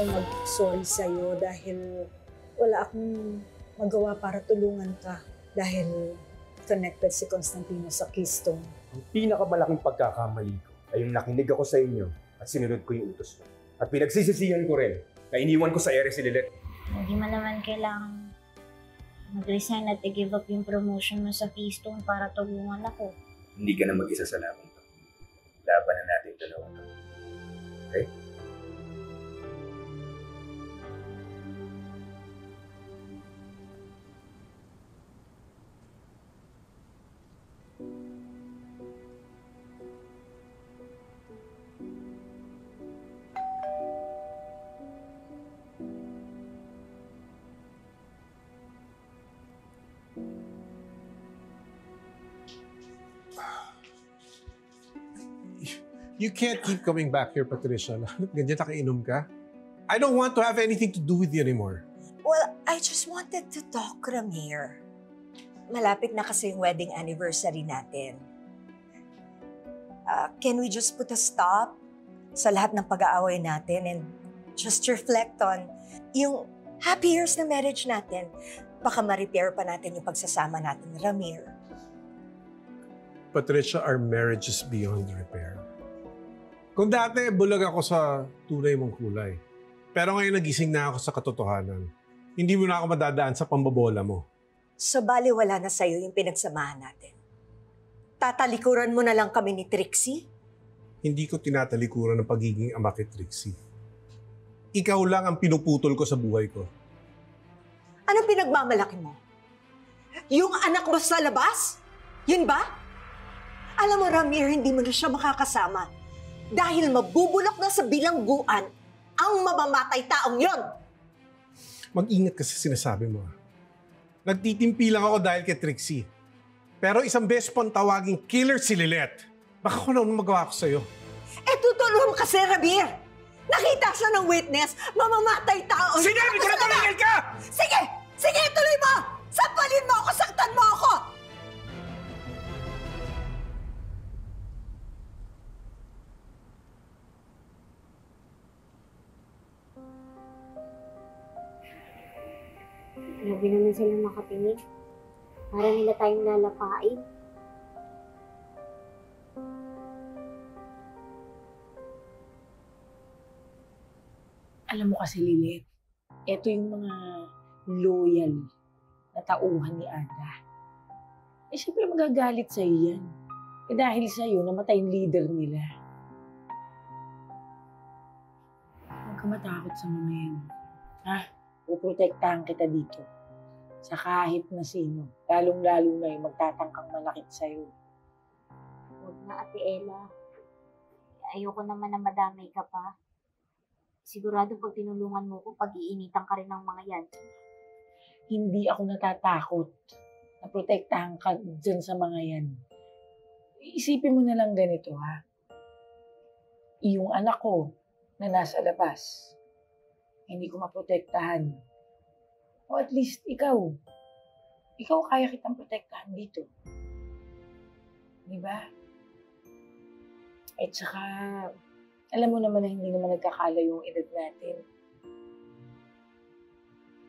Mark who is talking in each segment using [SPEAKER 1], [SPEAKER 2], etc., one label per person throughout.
[SPEAKER 1] akong mag-sorry sa'yo dahil wala akong magawa para tulungan ka dahil connected si Constantino sa Keystone.
[SPEAKER 2] Ang pinakamalaking pagkakamali ko ay yung nakinig ako sa inyo at sinunod ko yung utos mo. At pinagsisisihan ko rin na iniwan ko sa ere si Lilet.
[SPEAKER 3] Hindi mo naman kailangan mag-resign at i-give up yung promotion mo sa Keystone para tulungan ako.
[SPEAKER 2] Hindi ka na mag-isa sa laban to. Laban na natin dalawa to. Okay?
[SPEAKER 4] You can't keep coming back here, Patricia. Ganyan nakainom ka. I don't want to have anything to do with you anymore.
[SPEAKER 5] Well, I just wanted to talk, Ramir. Malapit na kasi yung wedding anniversary natin. Can we just put a stop sa lahat ng pag-aaway natin and just reflect on yung happy years na marriage natin? Baka ma-repair pa natin yung pagsasama natin, Ramir.
[SPEAKER 4] Patricia, our marriage is beyond repair. Kung dati, bulag ako sa tunay mong kulay. Pero ngayon nagising na ako sa katotohanan. Hindi mo na ako madadaan sa pambabola mo.
[SPEAKER 5] So baliwala na sa'yo yung pinagsamahan natin. Tatalikuran mo na lang kami ni Trixie?
[SPEAKER 4] Hindi ko tinatalikuran ng pagiging ama kay Trixie. Ikaw lang ang pinuputol ko sa buhay ko.
[SPEAKER 5] Anong pinagmamalaki mo? Yung anak mo sa labas? Yun ba? Alam mo, Ramir, hindi mo na siya makakasama. Dahil mabubulok na sa bilangguan ang mamamatay taong yon.
[SPEAKER 4] Mag-ingat ka sa sinasabi mo. Nagtitimpi lang ako dahil kay Trixie. Pero isang beses pang tawaging killer si Lilet. Baka ko na magawa ko sa'yo.
[SPEAKER 5] Eh, tutulong mo kasi, Ramir! Nakita siya ng witness, mamamatay tao.
[SPEAKER 4] Sinabi ko na tumigil ka!
[SPEAKER 5] Sige! Sige, tuloy mo! Sampalin mo ako, saktan mo ako!
[SPEAKER 3] Grabe naman silang makatingin. Para nila tayong lalapain.
[SPEAKER 6] Alam mo kasi, Lilet, ito yung mga loyal na tauhan ni Ada. Eh, siyempre magagalit sa'yo yan. Eh, dahil sa'yo, namatay yung leader nila. Huwag ka matakot sa mga yan. Ha? Puprotektahan kita dito. Sa kahit na sino. Lalong-lalo na yung magtatangkang malakit sa'yo.
[SPEAKER 3] Huwag na, Ate Ella. Ayoko naman na madamay ka pa. Sigurado pag tinulungan mo ko, pag-iinitan ka rin ng mga yan.
[SPEAKER 6] Hindi ako natatakot na protektahan ka dyan sa mga yan. Isipin mo na lang ganito, ha? Yung anak ko na nasa labas, hindi ko maprotektahan. O at least ikaw. Ikaw kaya kitang protektahan dito. Di ba? At saka, alam mo naman na hindi naman nagkakala yung edad natin.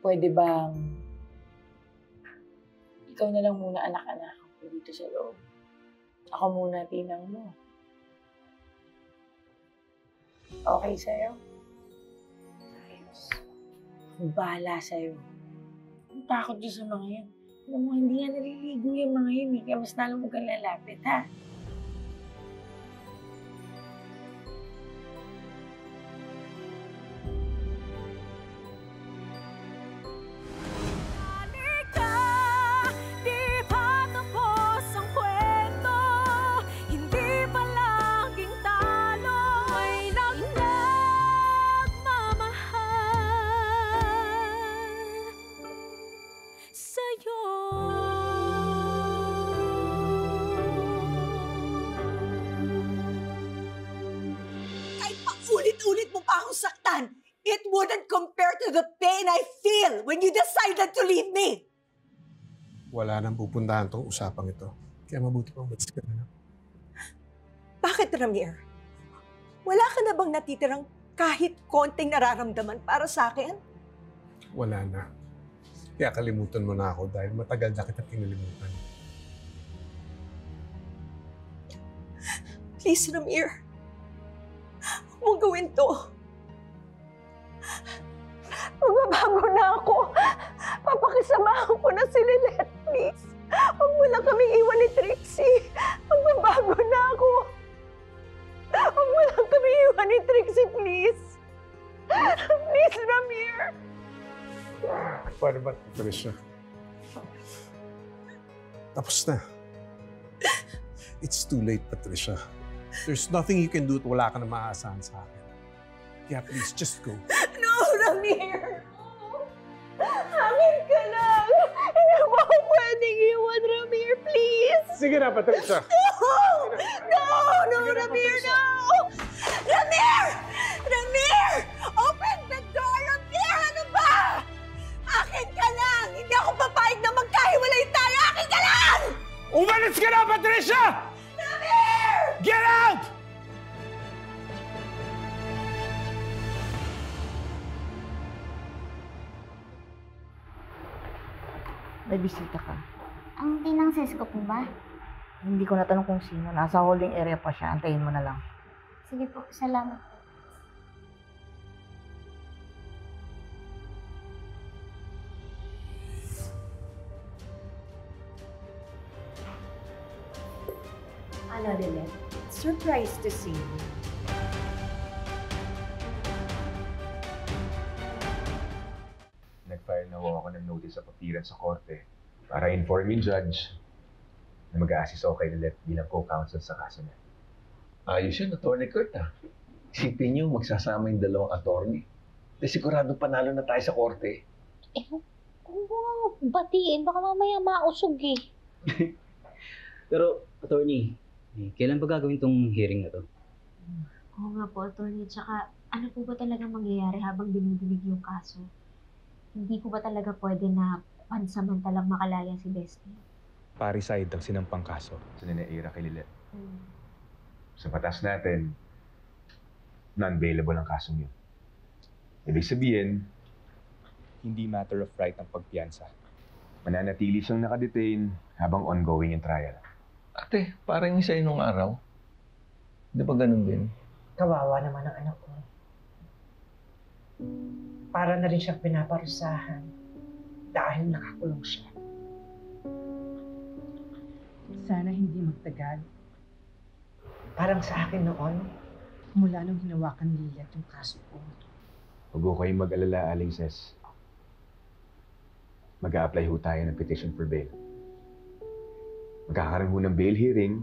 [SPEAKER 6] Pwede bang ikaw na lang muna anak-anak ko dito sa loob? Ako muna tinang mo. Okay sa'yo? Ayos. Bahala sa'yo. Ang takot dyan sa mga yan. Alam mo, hindi nga naliligo yung mga yan eh. Kaya mas lalo mo kang lalapit, ha?
[SPEAKER 5] Ulit mo pa akong saktan. It wouldn't compare to the pain I feel when you decided to leave me.
[SPEAKER 4] Wala nang pupuntahan tong usapang ito. Kaya mabuti pang batis ka na lang.
[SPEAKER 5] Bakit, Ramir? Wala ka na bang natitirang kahit konting nararamdaman para sa akin?
[SPEAKER 4] Wala na. Kaya kalimutan mo na ako dahil matagal na kita kinalimutan.
[SPEAKER 5] Please, Ramir. Huwag mong gawin to. Magbabago na ako. Papakisamahan ko na si Lynette, please. Huwag mo lang kaming iwan ni Trixie. Magbabago na ako. Huwag mo lang kaming iwan ni Trixie, please. Please, Ramir.
[SPEAKER 4] Paano ba, Patricia? Tapos na. It's too late, Patricia. There's nothing you can do at wala ka na maaasahan sa akin. Kaya please, just go.
[SPEAKER 5] No, Ramir! Amin ka lang! Hindi mo ako pwedeng iwan, Ramir, please!
[SPEAKER 4] Sige na, Patricia.
[SPEAKER 5] No, Ramir, no! Ramir! Ramir! Open the door, Ramir! Ano ba? Akin ka lang! Hindi ako papayag na magkahiwalay tayo! Akin ka lang!
[SPEAKER 2] Umalis ka na, Patricia!
[SPEAKER 5] Ramir!
[SPEAKER 2] Get out!
[SPEAKER 7] May bisita ka.
[SPEAKER 3] Ang tinang sis ko po ba?
[SPEAKER 7] Hindi ko natanong kung sino. Nasa holding area pa siya. Antayin mo na lang.
[SPEAKER 3] Sige po, salamat.
[SPEAKER 1] Ano, Lynette? Surprised to see you.
[SPEAKER 2] Nag-file na ako ng notice of appearance sa korte para inform yung judge na mag-a-assist ako kay Lynette bilang co-counsel sa kaso niya.
[SPEAKER 8] Ayos yun, Atty. Kurt ah. Isipin niyo, magsasama yung dalawang attorney. Di sigurado panalo na tayo sa korte.
[SPEAKER 3] Eh, kung mo batiin, baka mamaya mausog eh.
[SPEAKER 9] Pero, attorney, kailan ba gagawin tong hearing na to?
[SPEAKER 3] Oo nga po, attorney. Tsaka, ano po ba talaga mangyayari habang dinidinig yung kaso? Hindi po ba talaga pwede na pansamantalang makalaya si Bestie?
[SPEAKER 2] Parricide ang sinampang kaso sa ninaira kay Lynette. Sa batas natin, non-bailable ang kasong yun. Ibig sabihin, hindi matter of right ang pagpiyansa. Mananatili siyang nakadetain habang ongoing yung trial.
[SPEAKER 8] Ate, parang yung sa'yo nung araw. Di ba ganun din?
[SPEAKER 10] Kawawa naman ang anak ko. Para na rin siyang pinaparusahan dahil nakakulong siya. Sana hindi magtagal. Parang sa akin noon, mula nung hinawakan ni Lynette yung kaso ko.
[SPEAKER 2] Huwag ko kayong mag-alala, Aling Ses. Mag-a-apply ho tayo ng petition for bail. Magkakaroon ho ng bail hearing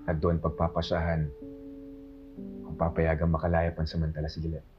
[SPEAKER 2] at doon pagpapasahan kung papayagang makalaya pansamantala si Lynette.